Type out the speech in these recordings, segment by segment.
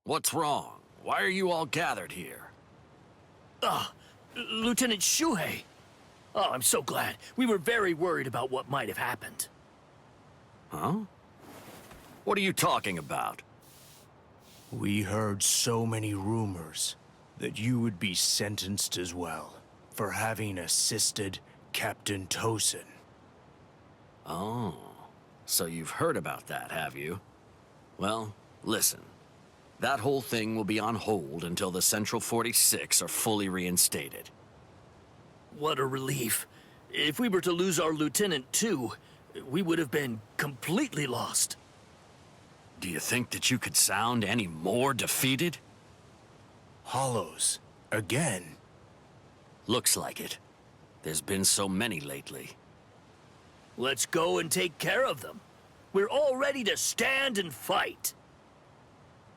What's wrong? Why are you all gathered here? Lieutenant Shuhei. Oh, I'm so glad. We were very worried about what might have happened. Huh? What are you talking about? We heard so many rumors that you would be sentenced as well for having assisted Captain Tosin. Oh, so you've heard about that, have you? Well, listen. That whole thing will be on hold until the Central 46 are fully reinstated. What a relief. If we were to lose our lieutenant too, we would have been completely lost. Do you think that you could sound any more defeated? Hollows. Again. Looks like it. There's been so many lately. Let's go and take care of them. We're all ready to stand and fight.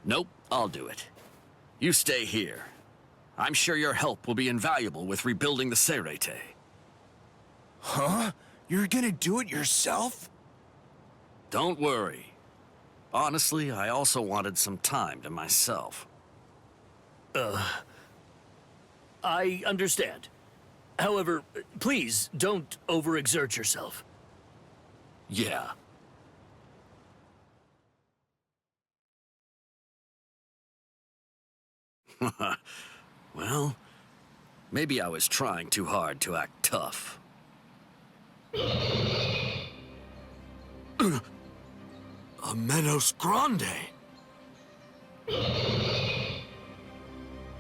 Nope, I'll do it. You stay here. I'm sure your help will be invaluable with rebuilding the Seirete. Huh? You're gonna do it yourself? Don't worry. Honestly, I also wanted some time to myself. I understand. However, please don't overexert yourself. Yeah. Well, maybe I was trying too hard to act tough. A Menos Grande!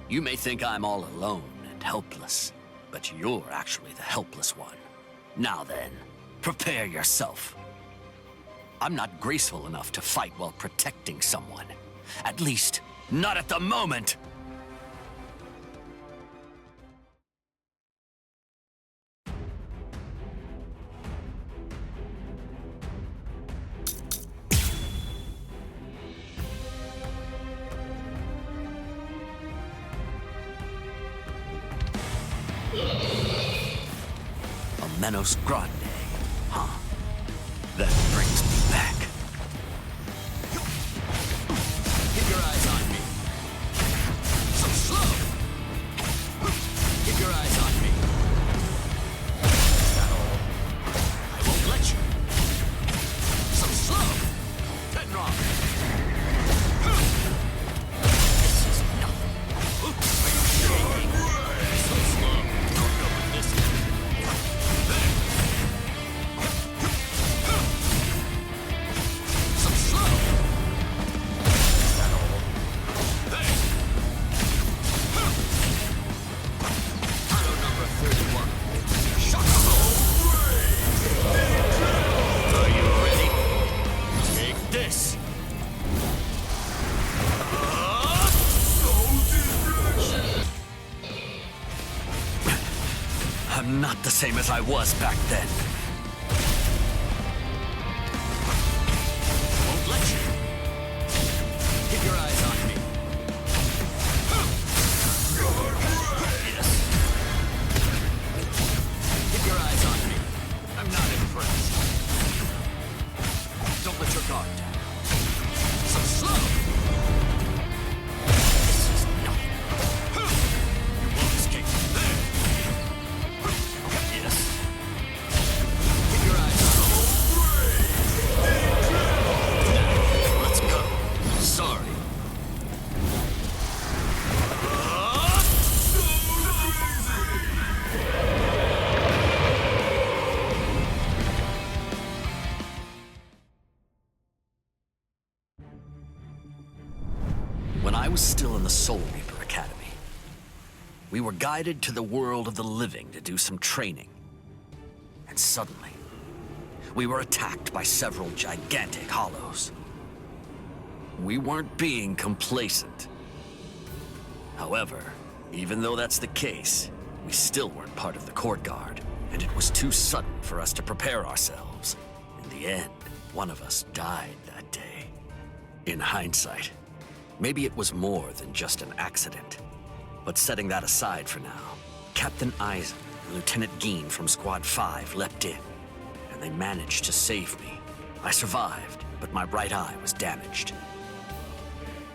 You may think I'm all alone and helpless, but you're actually the helpless one. Now then, prepare yourself. I'm not graceful enough to fight while protecting someone. At least, not at the moment! A Menos Grande, huh? That brings me back. Keep your eyes on me. So slow! Keep your eyes on me. Is that all? I won't let you. So slow! Ten wrong. This is nothing. Are you shaking? So slow. Don't go with this. So slow! Is that all? Hey! Auto number 31. Shut up! Are you ready? Take this! I'm not the same as I was back then. Won't let you. Keep your eyes on me. Yes. Keep your eyes on me. I'm not impressed. Don't let your guard down. So slow. This is nothing. You won't escape. Yes. Keep your eyes on me. Let's go. Sorry. When I was still in the Soul Reaper Academy, we were guided to the world of the living to do some training. And suddenly, we were attacked by several gigantic hollows. We weren't being complacent. However, even though that's the case, we still weren't part of the court guard, and it was too sudden for us to prepare ourselves. In the end, one of us died that day. In hindsight, maybe it was more than just an accident. But setting that aside for now, Captain Eisen and Lieutenant Geen from Squad 5 leapt in, and they managed to save me. I survived, but my right eye was damaged.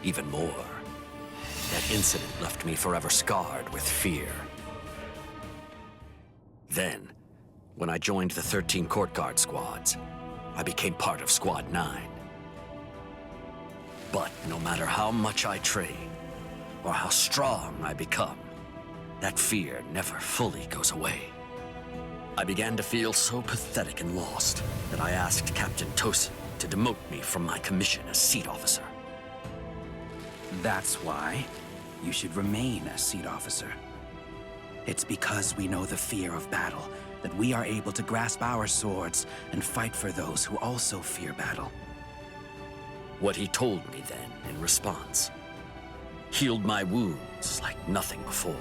Even more, That incident left me forever scarred with fear. Then, when I joined the 13 Court Guard squads, I became part of Squad 9. But no matter how much I train, or how strong I become, that fear never fully goes away. I began to feel so pathetic and lost that I asked Captain Tosin to demote me from my commission as Seat Officer. That's why you should remain a Seat Officer. It's because we know the fear of battle that we are able to grasp our swords and fight for those who also fear battle. What he told me then, in response, healed my wounds like nothing before.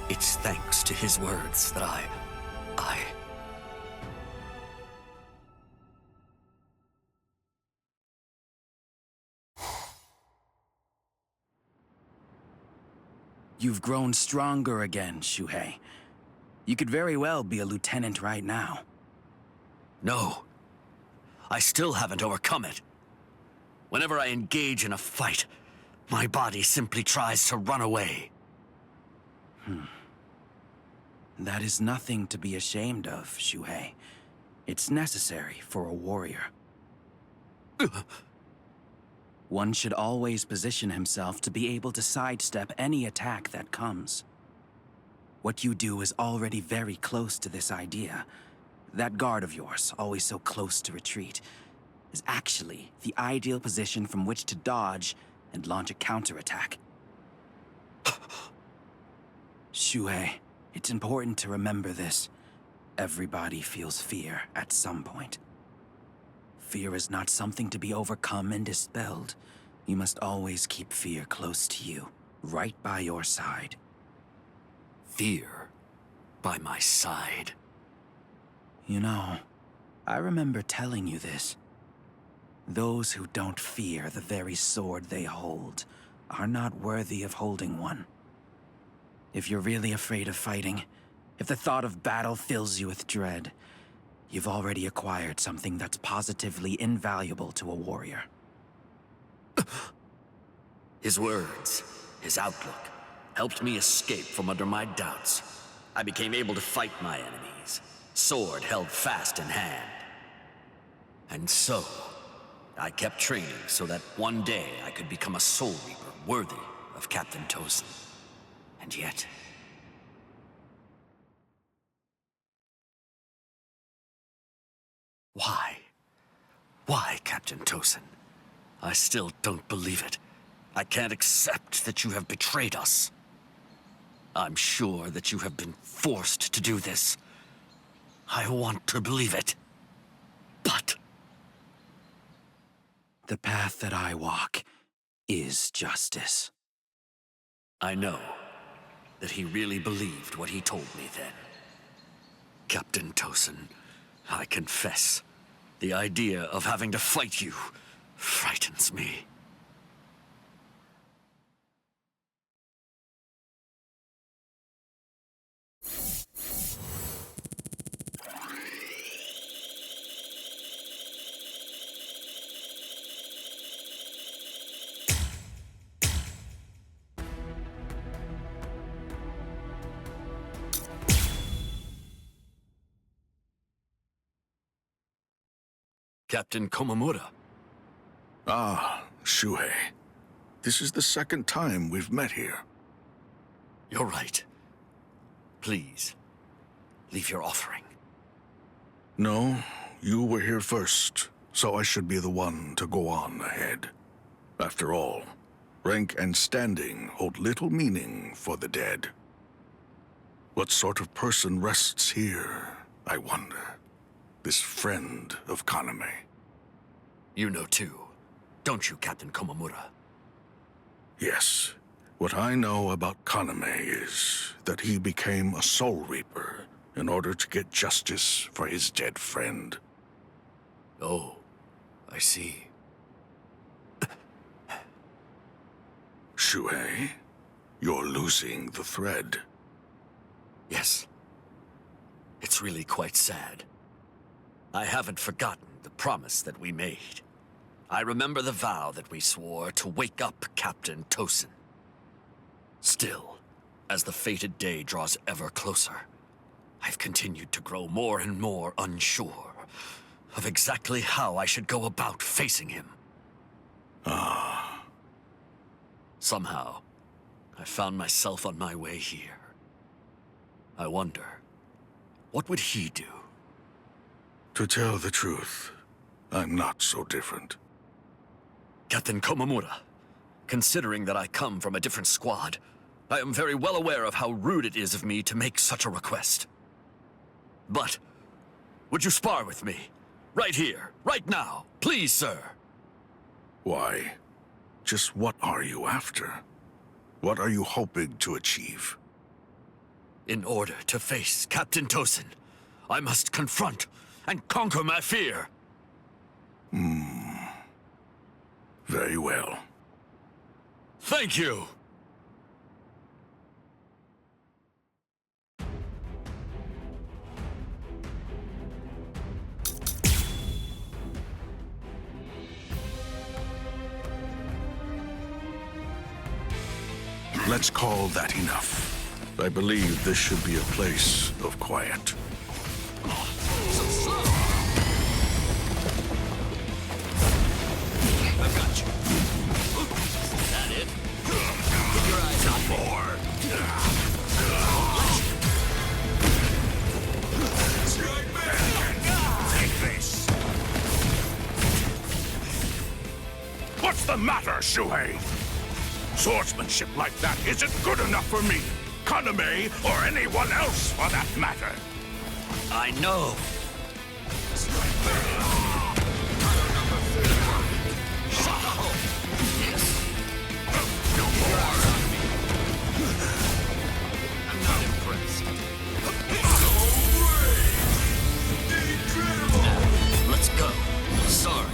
It's thanks to his words that I... You've grown stronger again, Shuhei. You could very well be a lieutenant right now. No. I still haven't overcome it. Whenever I engage in a fight, my body simply tries to run away. That is nothing to be ashamed of, Shuhei. It's necessary for a warrior. One should always position himself to be able to sidestep any attack that comes. What you do is already very close to this idea. That guard of yours, always so close to retreat, is actually the ideal position from which to dodge and launch a counterattack. Shuhei, it's important to remember this. Everybody feels fear at some point. Fear is not something to be overcome and dispelled. You must always keep fear close to you, right by your side. Fear by my side. You know, I remember telling you this. Those who don't fear the very sword they hold are not worthy of holding one. If you're really afraid of fighting, if the thought of battle fills you with dread, you've already acquired something that's positively invaluable to a warrior. His words, his outlook, helped me escape from under my doubts. I became able to fight my enemies, sword held fast in hand. And so, I kept training so that one day I could become a Soul Reaper worthy of Captain Tosin. And yet... Why? Why, Captain Tosin? I still don't believe it. I can't accept that you have betrayed us. I'm sure that you have been forced to do this. I want to believe it. But... The path that I walk is justice. I know that he really believed what he told me then. Captain Tosin, I confess, the idea of having to fight you frightens me. Captain Komamura. Ah, Shuhei. This is the second time we've met here. You're right. Please, leave your offering. No, you were here first, so I should be the one to go on ahead. After all, rank and standing hold little meaning for the dead. What sort of person rests here, I wonder? This friend of Kaname. You know too, don't you, Captain Komamura? Yes. What I know about Kaname is that he became a Soul Reaper in order to get justice for his dead friend. Oh, I see. Shuhei, you're losing the thread. Yes. It's really quite sad. I haven't forgotten the promise that we made. I remember the vow that we swore to wake up Captain Tosin. Still, as the fated day draws ever closer, I've continued to grow more and more unsure of exactly how I should go about facing him. Somehow, I found myself on my way here. I wonder, what would he do? To tell the truth, I'm not so different. Captain Komamura, considering that I come from a different squad, I am very well aware of how rude it is of me to make such a request. But, would you spar with me? Right here, right now, please, sir. Why? Just what are you after? What are you hoping to achieve? In order to face Captain Tosin, I must confront and conquer my fear. Very well. Thank you! Let's call that enough. I believe this should be a place of quiet. So slow! I've got you. Is that it? Keep your eyes on more. Take this. What's the matter, Shuhei? Swordsmanship like that isn't good enough for me, Kaname, or anyone else for that matter. I know. I'm not impressed. Now, let's go. Sorry.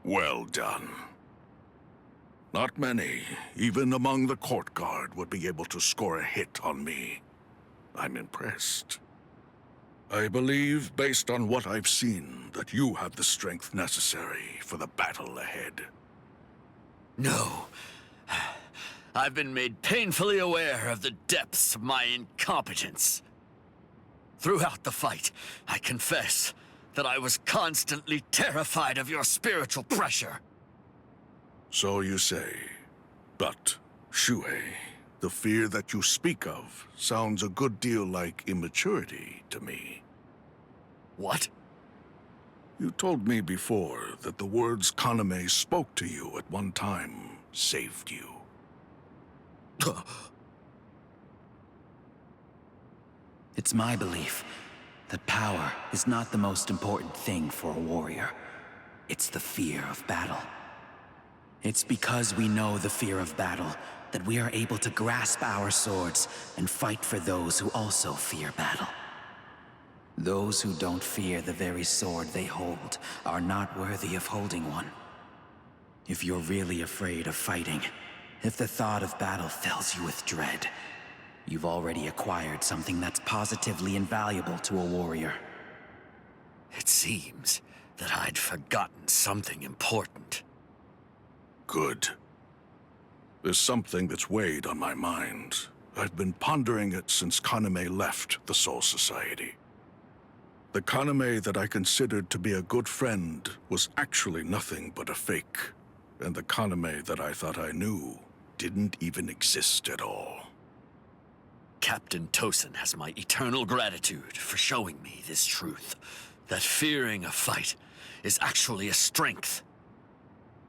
Well done. Not many, even among the court guard, would be able to score a hit on me. I'm impressed. I believe, based on what I've seen, that you have the strength necessary for the battle ahead. No. I've been made painfully aware of the depths of my incompetence. Throughout the fight, I confess that I was constantly terrified of your spiritual pressure. So you say. But, Shuhei, the fear that you speak of sounds a good deal like immaturity to me. What? You told me before that the words Kaname spoke to you at one time saved you. It's my belief that power is not the most important thing for a warrior. It's the fear of battle. It's because we know the fear of battle that we are able to grasp our swords and fight for those who also fear battle. Those who don't fear the very sword they hold are not worthy of holding one. If you're really afraid of fighting, if the thought of battle fills you with dread, you've already acquired something that's positively invaluable to a warrior. It seems that I'd forgotten something important. Good. There's something that's weighed on my mind. I've been pondering it since Kaname left the Soul Society. The Kaname that I considered to be a good friend was actually nothing but a fake, and the Kaname that I thought I knew didn't even exist at all. Captain Tosin has my eternal gratitude for showing me this truth, that fearing a fight is actually a strength.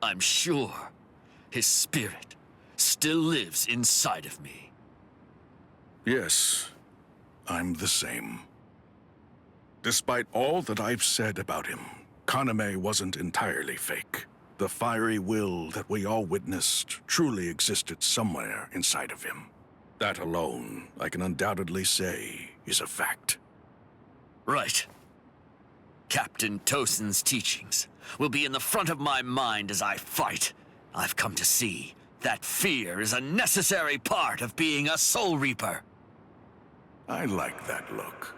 I'm sure his spirit still lives inside of me. Yes, I'm the same. Despite all that I've said about him, Kaname wasn't entirely fake. The fiery will that we all witnessed truly existed somewhere inside of him. That alone, I can undoubtedly say, is a fact. Right. Captain Tosin's teachings will be in the front of my mind as I fight. I've come to see that fear is a necessary part of being a Soul Reaper. I like that look.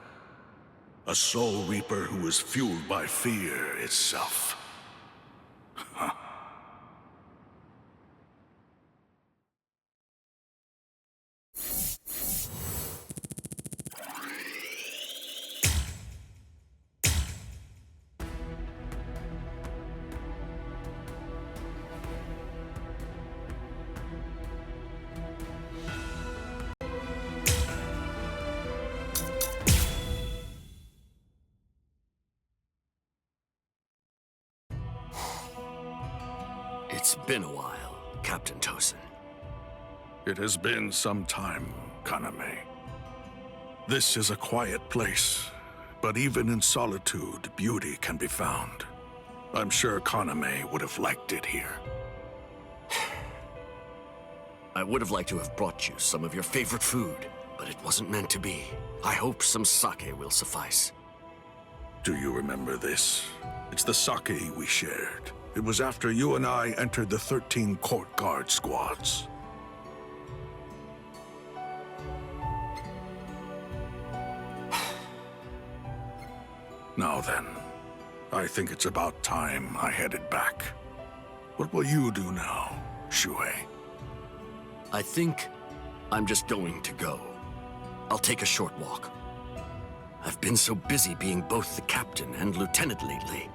A Soul Reaper who is fueled by fear itself. It's been a while, Captain Tosin. It has been some time, Kaname. This is a quiet place, but even in solitude, beauty can be found. I'm sure Kaname would have liked it here. I would have liked to have brought you some of your favorite food, but it wasn't meant to be. I hope some sake will suffice. Do you remember this? It's the sake we shared. It was after you and I entered the 13 court guard squads. Now then, I think it's about time I headed back. What will you do now, Shuhei? I think I'm just going to go. I'll take a short walk. I've been so busy being both the captain and lieutenant lately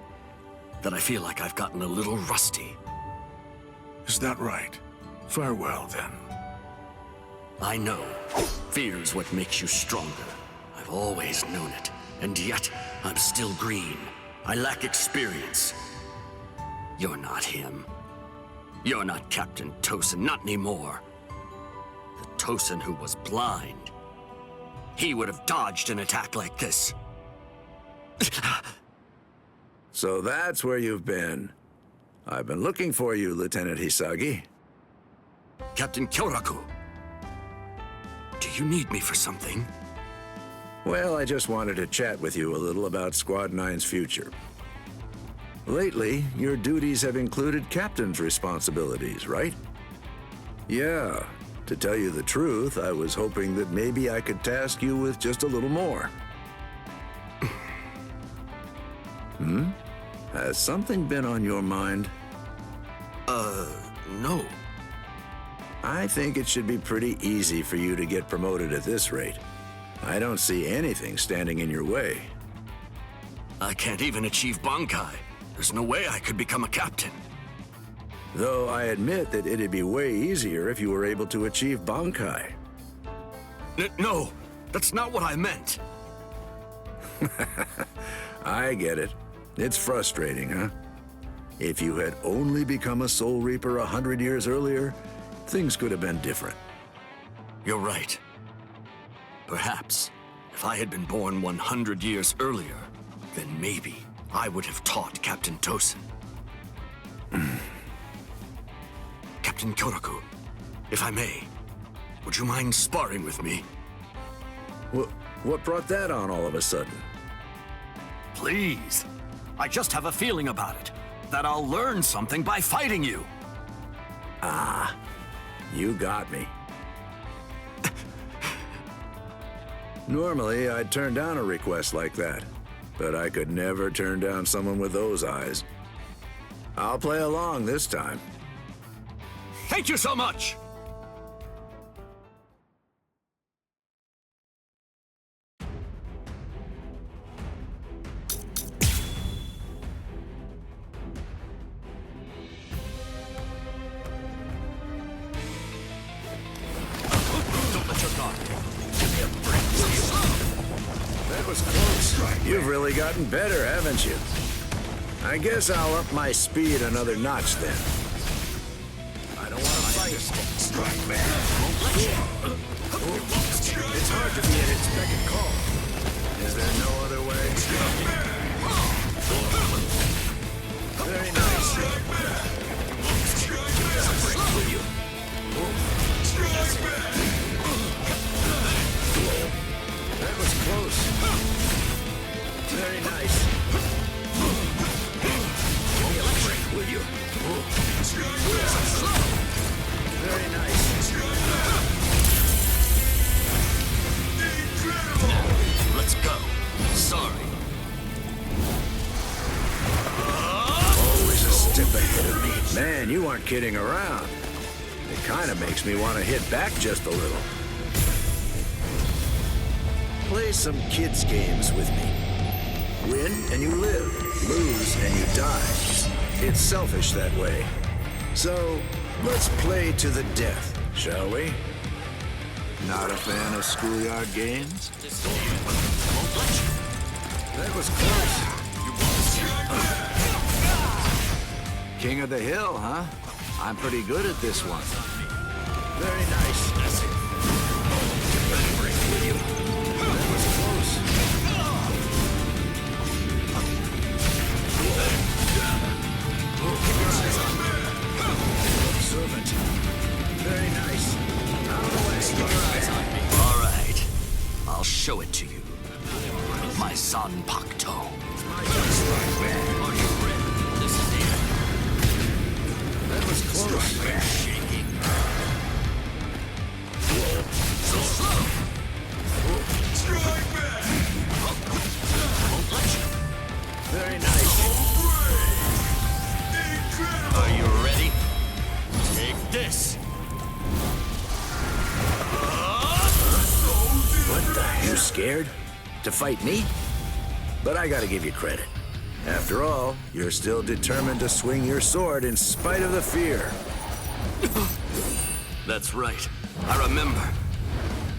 that I feel like I've gotten a little rusty. Is that right? Farewell, then. I know. Fear is what makes you stronger. I've always known it. And yet, I'm still green. I lack experience. You're not him. You're not Captain Tosin, not anymore. The Tosin who was blind. He would have dodged an attack like this. So that's where you've been. I've been looking for you, Lieutenant Hisagi. Captain Kyoraku. Do you need me for something? Well, I just wanted to chat with you a little about Squad 9's future. Lately, your duties have included captain's responsibilities, right? Yeah. To tell you the truth, I was hoping that maybe I could task you with just a little more. Has something been on your mind? No. I think it should be pretty easy for you to get promoted at this rate. I don't see anything standing in your way. I can't even achieve Bankai. There's no way I could become a captain. Though I admit that it'd be way easier if you were able to achieve Bankai. No, that's not what I meant. I get it. It's frustrating, huh? If you had only become a Soul Reaper 100 years earlier, things could have been different. You're right. Perhaps, if I had been born 100 years earlier, then maybe I would have taught Captain Tosin. Captain Kyoraku, if I may, would you mind sparring with me? What brought that on all of a sudden? Please. I just have a feeling about it, that I'll learn something by fighting you. You got me. Normally, I'd turn down a request like that, but I could never turn down someone with those eyes. I'll play along this time. Thank you so much! That was close. You've really gotten better, haven't you? I guess I'll up my speed another notch then. I don't want to fight. Strike back. It's hard to be at its beck and call. Is there no other way? Very nice. That was close. Very nice. Will you? Very nice. Let's go. Sorry. Always a step ahead of me. Man, you aren't kidding around. It kind of makes me want to hit back just a little. Play some kids' games with me. Win and you live. Lose and you die. It's selfish that way. So, let's play to the death, shall we? Not a fan of schoolyard games? That was close. King of the Hill, huh? I'm pretty good at this one. Very nice. That was close. Servant. Very nice. Out of the way. All right. I'll show it to you. My son Pakto. Are you ready? This is it. That was close. Shaking. So slow. Strike back! Won't let you. Very nice. Are you ready? Take this. What the hell? You scared? To fight me? But I gotta give you credit. After all, you're still determined to swing your sword in spite of the fear. That's right. I remember.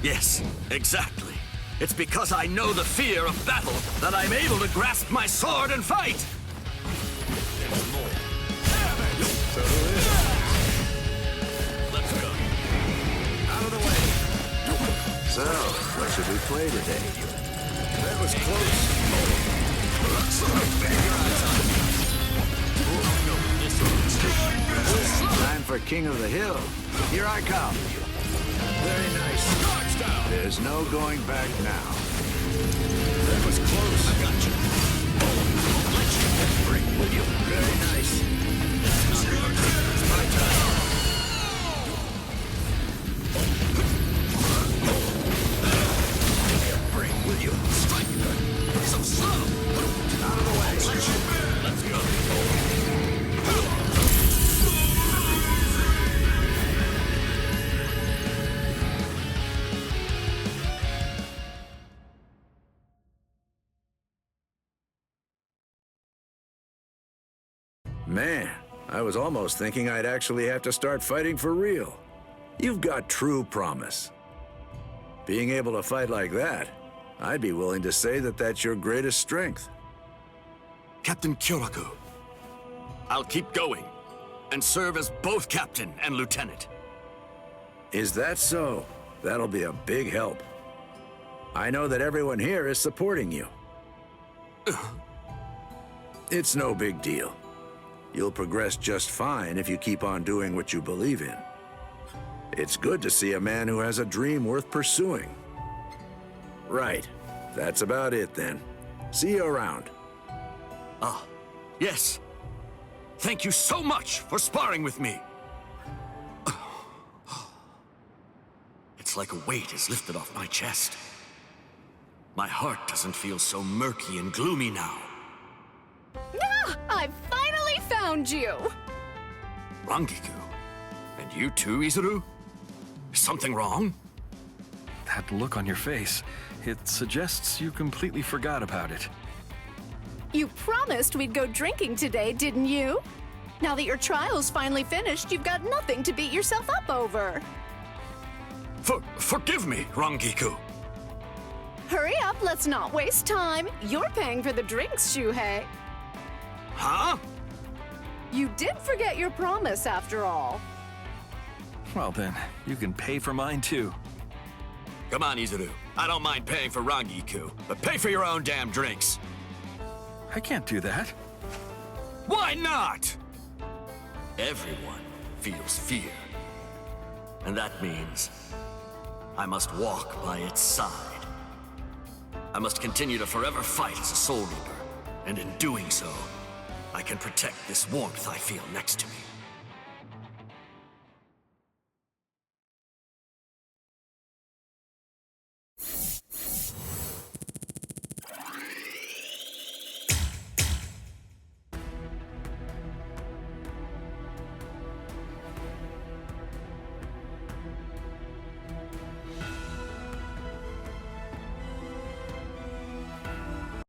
Yes, exactly. It's because I know the fear of battle that I'm able to grasp my sword and fight. There's more. Let's go. Out of the way. So, what should we play today? That was close. Time for King of the Hill. Here I come. Very nice. There's no going back now. That was close. I got you. Won't let you. Bring with you. Very nice. It's my turn. Bring with you. Strike. So slow. Out of the way. Let's go. Man, I was almost thinking I'd actually have to start fighting for real. You've got true promise. Being able to fight like that, I'd be willing to say that that's your greatest strength. Captain Kyoraku. I'll keep going and serve as both captain and lieutenant. Is that so? That'll be a big help. I know that everyone here is supporting you. It's no big deal. You'll progress just fine if you keep on doing what you believe in. It's good to see a man who has a dream worth pursuing. Right. That's about it then. See you around. Ah, yes. Thank you so much for sparring with me. It's like a weight is lifted off my chest. My heart doesn't feel so murky and gloomy now. Ah, I finally found you! Rangiku? And you too, Izuru? Is something wrong? That look on your face, it suggests you completely forgot about it. You promised we'd go drinking today, didn't you? Now that your trial's finally finished, you've got nothing to beat yourself up over. Forgive me, Rangiku. Hurry up, let's not waste time. You're paying for the drinks, Shuhei. Huh? You did forget your promise, after all. Well then, you can pay for mine too. Come on, Izuru. I don't mind paying for Rangiku, but pay for your own damn drinks. I can't do that. Why not? Everyone feels fear. And that means I must walk by its side. I must continue to forever fight as a Soul Reaper, and in doing so, I can protect this warmth I feel next to me.